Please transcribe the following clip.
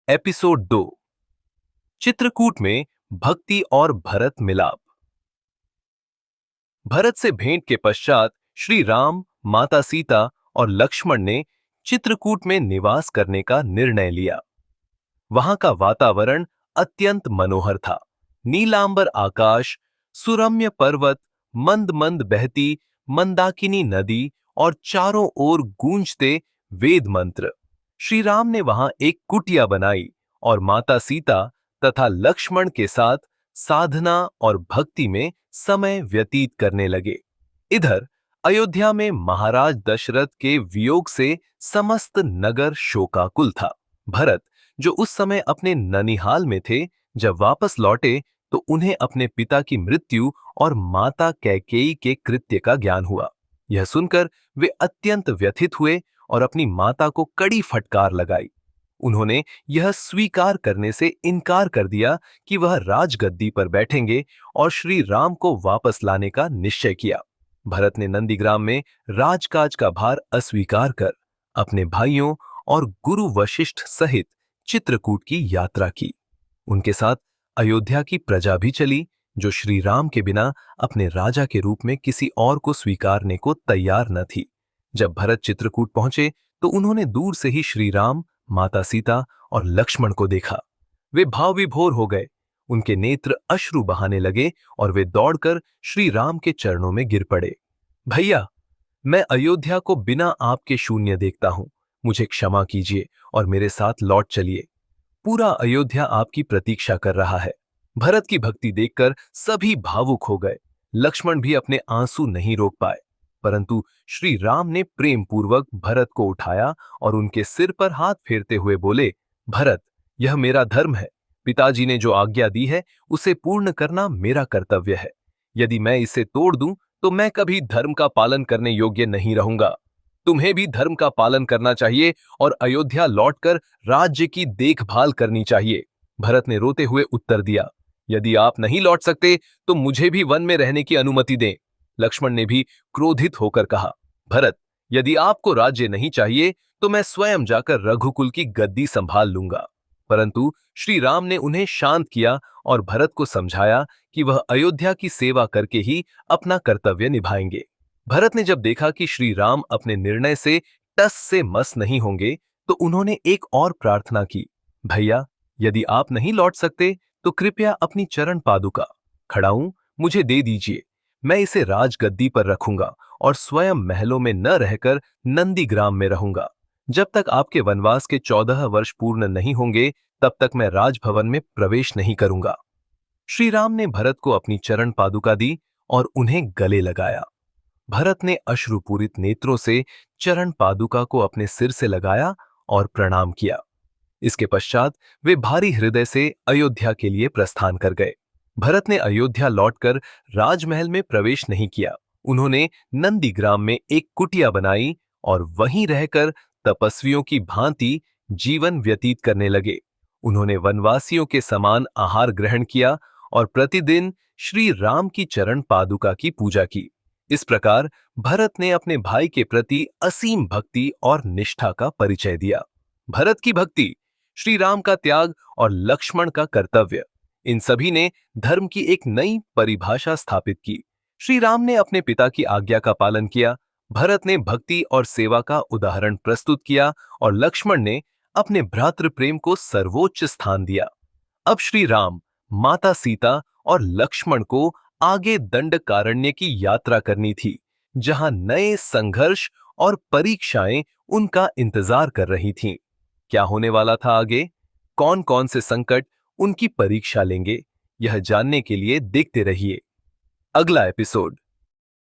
Episode 2। Chitrakoot में भक्ति और भरत मिलाप। भरत से भेंट के पश्चात श्री राम, माता सीता और लक्ष्मण ने चित्रकूट में निवास करने का निर्णय लिया। वहां का वातावरण अत्यंत मनोहर था। नीलांबर आकाश, सुरम्य पर्वत, मंद मंद बहती मंदाकिनी नदी और चारों ओर गूंजते वेद मंत्र। श्री राम ने वहां एक कुटिया बनाई और माता सीता तथा लक्ष्मण के साथ साधना और भक्ति में समय व्यतीत करने लगे। इधर अयोध्या में महाराज दशरथ के वियोग से समस्त नगर शोकाकुल था। भरत, जो उस समय अपने ननिहाल में थे, जब वापस लौटे तो उन्हें अपने पिता की मृत्यु और माता कैकेयी के कृत्य का ज्ञान हुआ। यह सुनकर वे अत्यंत व्यथित हुए और अपनी माता को कड़ी फटकार लगाई। उन्होंने यह स्वीकार करने से इनकार कर दिया कि वह राजगद्दी पर बैठेंगे और श्री राम को वापस लाने का निश्चय किया। भरत ने नंदीग्राम में राजकाज का भार अस्वीकार कर अपने भाइयों और गुरु वशिष्ठ सहित चित्रकूट की यात्रा की। उनके साथ अयोध्या की प्रजा भी चली, जो श्री राम के बिना अपने राजा के रूप में किसी और को स्वीकारने को तैयार न थी। जब भरत चित्रकूट पहुंचे तो उन्होंने दूर से ही श्री राम, माता सीता और लक्ष्मण को देखा। वे भाव विभोर हो गए। उनके नेत्र अश्रु बहाने लगे और वे दौड़कर श्री राम के चरणों में गिर पड़े। भैया, मैं अयोध्या को बिना आपके शून्य देखता हूं। मुझे क्षमा कीजिए और मेरे साथ लौट चलिए। पूरा अयोध्या आपकी प्रतीक्षा कर रहा है। भरत की भक्ति देखकर सभी भावुक हो गए। लक्ष्मण भी अपने आंसू नहीं रोक पाए, परंतु श्री राम ने प्रेम पूर्वक भरत को उठाया और उनके सिर पर हाथ फेरते हुए बोले, भरत, यह मेरा धर्म है। पिताजी ने जो आज्ञा दी है उसे पूर्ण करना मेरा कर्तव्य है। यदि मैं इसे तोड़ दूं तो मैं कभी धर्म का पालन करने योग्य नहीं रहूंगा। तुम्हें भी धर्म का पालन करना चाहिए और अयोध्या लौटकर राज्य की देखभाल करनी चाहिए। भरत ने रोते हुए उत्तर दिया, यदि आप नहीं लौट सकते तो मुझे भी वन में रहने की अनुमति दें। लक्ष्मण ने भी क्रोधित होकर कहा, भरत, यदि आपको राज्य नहीं चाहिए तो मैं स्वयं जाकर रघुकुल की गद्दी संभाल लूंगा। परंतु श्री राम ने उन्हें शांत किया और भरत को समझाया कि वह अयोध्या की सेवा करके ही अपना कर्तव्य निभाएंगे। भरत ने जब देखा कि श्री राम अपने निर्णय से टस से मस नहीं होंगे तो उन्होंने एक और प्रार्थना की, भैया, यदि आप नहीं लौट सकते तो कृपया अपनी चरण पादुका खड़ाऊं मुझे दे दीजिए। मैं इसे राजगद्दी पर रखूंगा और स्वयं महलों में न रहकर नंदीग्राम में रहूंगा। जब तक आपके वनवास के 14 वर्ष पूर्ण नहीं होंगे तब तक मैं राजभवन में प्रवेश नहीं करूंगा। श्री राम ने भरत को अपनी चरण पादुका दी और उन्हें गले लगाया। भरत ने अश्रुपूरित नेत्रों से चरण पादुका को अपने सिर से लगाया और प्रणाम किया। इसके पश्चात वे भारी हृदय से अयोध्या के लिए प्रस्थान कर गए। भरत ने अयोध्या लौटकर राजमहल में प्रवेश नहीं किया। उन्होंने नंदीग्राम में एक कुटिया बनाई और वहीं रहकर तपस्वियों की भांति जीवन व्यतीत करने लगे। उन्होंने वनवासियों के समान आहार ग्रहण किया और प्रतिदिन श्री राम की चरण पादुका की पूजा की। इस प्रकार भरत ने अपने भाई के प्रति असीम भक्ति और निष्ठा का परिचय दिया। भरत की भक्ति, श्री राम का त्याग और लक्ष्मण का कर्तव्य, इन सभी ने धर्म की एक नई परिभाषा स्थापित की। श्री राम ने अपने पिता की आज्ञा का पालन किया, भरत ने भक्ति और सेवा का उदाहरण प्रस्तुत किया और लक्ष्मण ने अपने भ्रातृ प्रेम को सर्वोच्च स्थान दिया। अब श्री राम, माता सीता और लक्ष्मण को आगे दंडकारण्य की यात्रा करनी थी, जहां नए संघर्ष और परीक्षाएं उनका इंतजार कर रही थीं। क्या होने वाला था आगे? कौन कौन से संकट उनकी परीक्षा लेंगे? यह जानने के लिए देखते रहिए अगला एपिसोड।